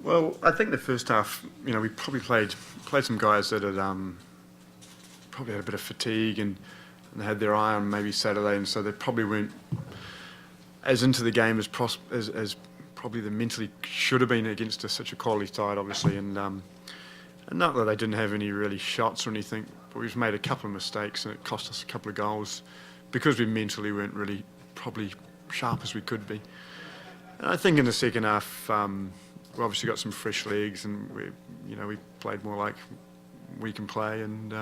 Well, I think the first half, we probably played some guys that had probably had a bit of fatigue and they had their eye on maybe Saturday, and so they probably weren't as into the game as probably they mentally should have been against such a quality side, obviously. And not that they didn't have any really shots or anything, but we've made a couple of mistakes and it cost us a couple of goals because we mentally weren't really probably sharp as we could be. And I think in the second half, we obviously got some fresh legs, and we played more like we can play, and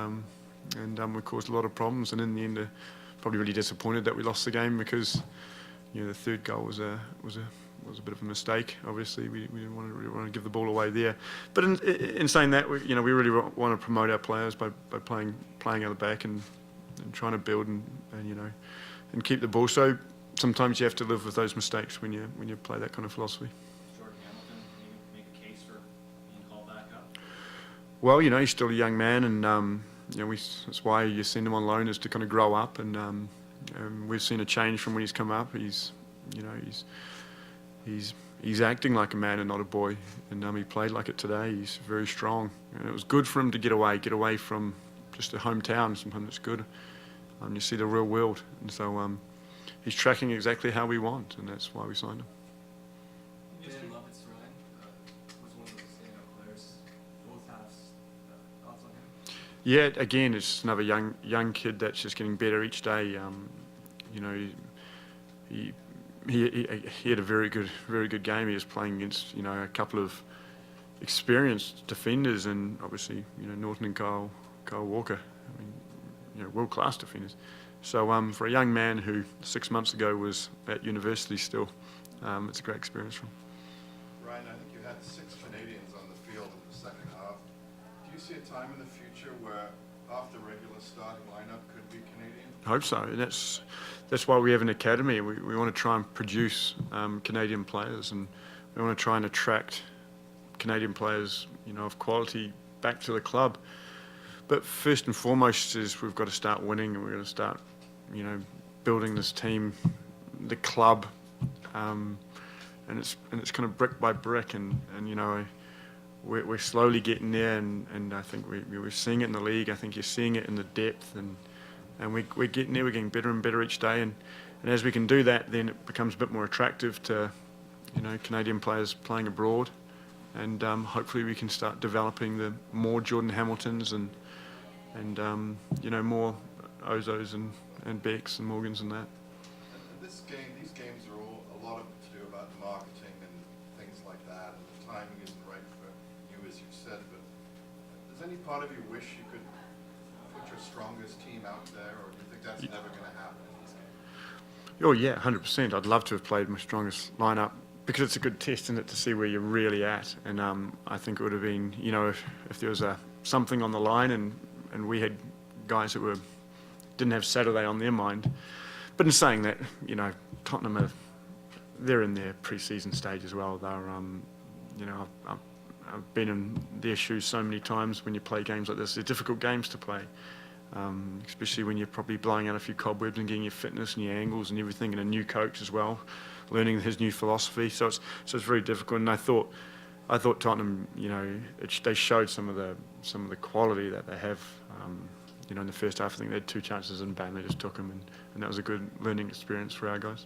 we caused a lot of problems. And in the end, probably really disappointed that we lost the game because the third goal was a bit of a mistake. Obviously, we didn't really want to give the ball away there. But in saying that, we really want to promote our players by playing out the back and trying to build and keep the ball. So sometimes you have to live with those mistakes when you play that kind of philosophy. Well, he's still a young man, and that's why you send him on loan, is to kind of grow up. And we've seen a change from when he's come up. He's acting like a man and not a boy, and he played like it today. He's very strong, and it was good for him to get away from just a hometown. Sometimes it's good. You see the real world, and so he's tracking exactly how we want, and that's why we signed him. Yeah, again, it's another young kid that's just getting better each day. He had a very good game. He was playing against a couple of experienced defenders, and obviously Norton and Kyle Walker. I mean, world-class defenders. So for a young man who 6 months ago was at university still, it's a great experience for him. Ryan, I think you had 6 Canadians on the field in the second half. Do you see a time in the future where half the regular starting lineup could be Canadian? I hope so. And that's why we have an academy. We want to try and produce Canadian players, and we want to try and attract Canadian players, of quality back to the club. But first and foremost is we've got to start winning, and we're going to start, building this team, the club, and it's kind of brick by brick, and we're slowly getting there, and I think we're seeing it in the league. I think you're seeing it in the depth, and we're getting there. We're getting better and better each day, and as we can do that, then it becomes a bit more attractive to Canadian players playing abroad, and hopefully we can start developing the more Jordan Hamiltons and more Ozos and Becks and Morgans and that. These games are all a lot of it to do about marketing and things like that, and the timing isn't right for you, as you've said. But does any part of you wish you could put your strongest team out there, or do you think that's never going to happen in these games? Oh yeah, 100%. I'd love to have played my strongest lineup, because it's a good test, isn't it, to see where you're really at. And I think it would have been, if there was something on the line, and we had guys that didn't have Saturday on their mind. But in saying that, Tottenham they're in their pre-season stage as well. They're, I've been in their shoes so many times when you play games like this. They're difficult games to play, especially when you're probably blowing out a few cobwebs and getting your fitness and your angles and everything, and a new coach as well, learning his new philosophy. So it's very difficult. And I thought Tottenham, they showed some of the quality that they have. In the first half, I think they had 2 chances and bam, they just took them, and that was a good learning experience for our guys.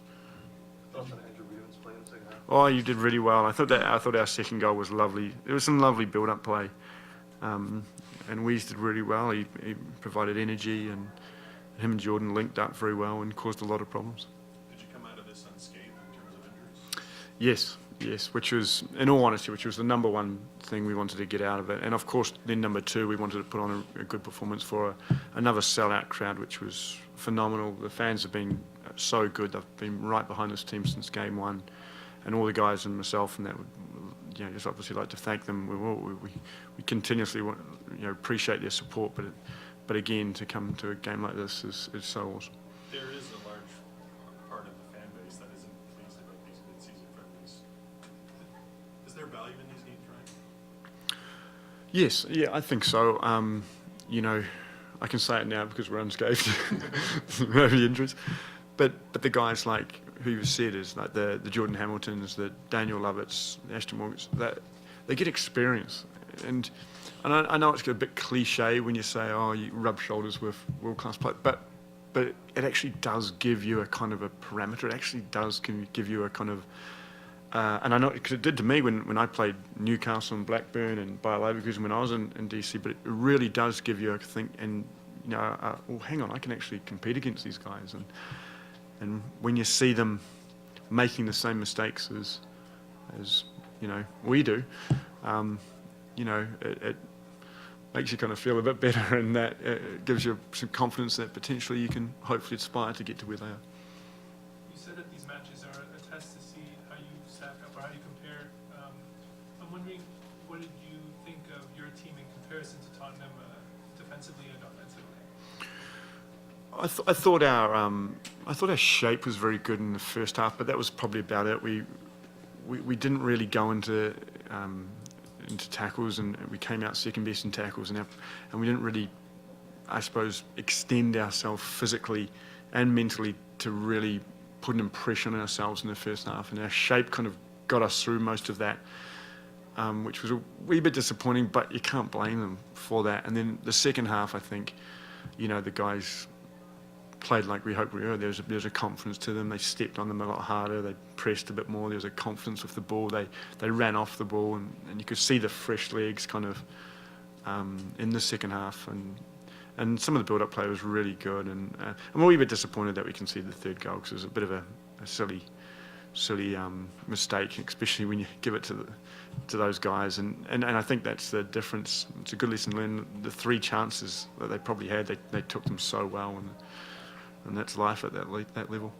Oh, you did really well. I thought our second goal was lovely. There was some lovely build-up play, and Wees did really well. He provided energy, and him and Jordan linked up very well and caused a lot of problems. Did you come out of this unscathed in terms of injuries? Yes, which was, in all honesty, the number one thing we wanted to get out of it. And of course, then number 2, we wanted to put on a good performance for another sellout crowd, which was phenomenal. The fans have been so good. They've been right behind this team since game 1. And all the guys and myself and that would, just obviously like to thank them. We continuously appreciate their support, but again, to come to a game like this is so awesome. There is a large part of the fan base that isn't pleased about these mid-season friendlies. Is there value in these games, Ryan? Yes, yeah, I think so. I can say it now because we're unscathed, no injuries. But the guys like who you said is like the Jordan Hamiltons, the Daniel Lovetts, the Ashton Morgans, they get experience. And I know it's a bit cliche when you say, oh, you rub shoulders with world-class players, but it actually does give you a kind of a parameter. It actually does give you a kind of, and I know because it did to me when I played Newcastle and Blackburn and Bayer Leverkusen when I was in DC, but it really does give you a thing, and you know, well, hang on, I can actually compete against these guys, and when you see them making the same mistakes as you know we do, you know, it makes you kind of feel a bit better, and that it gives you some confidence that potentially you can hopefully aspire to get to where they are. You said that these matches are a test to see how you stack up or how you compare. I'm wondering, what did you think of your team in comparison to Tottenham, defensively and offensively? I thought our shape was very good in the first half, but that was probably about it. We didn't really go into tackles, and we came out second best in tackles, and we didn't really, I suppose, extend ourselves physically and mentally to really put an impression on ourselves in the first half, and our shape kind of got us through most of that, which was a wee bit disappointing, but you can't blame them for that. And then the second half, I think, you know, the guys played like we hoped we were. There was a confidence to them. They stepped on them a lot harder. They pressed a bit more. There was a confidence with the ball. They ran off the ball, and you could see the fresh legs kind of in the second half. And some of the build-up play was really good. And I'm a wee bit disappointed that we conceded the third goal, because it was a bit of a silly mistake, especially when you give it to those guys. And I think that's the difference. It's a good lesson learned. The 3 chances that they probably had, they took them so well, and that's life at that level.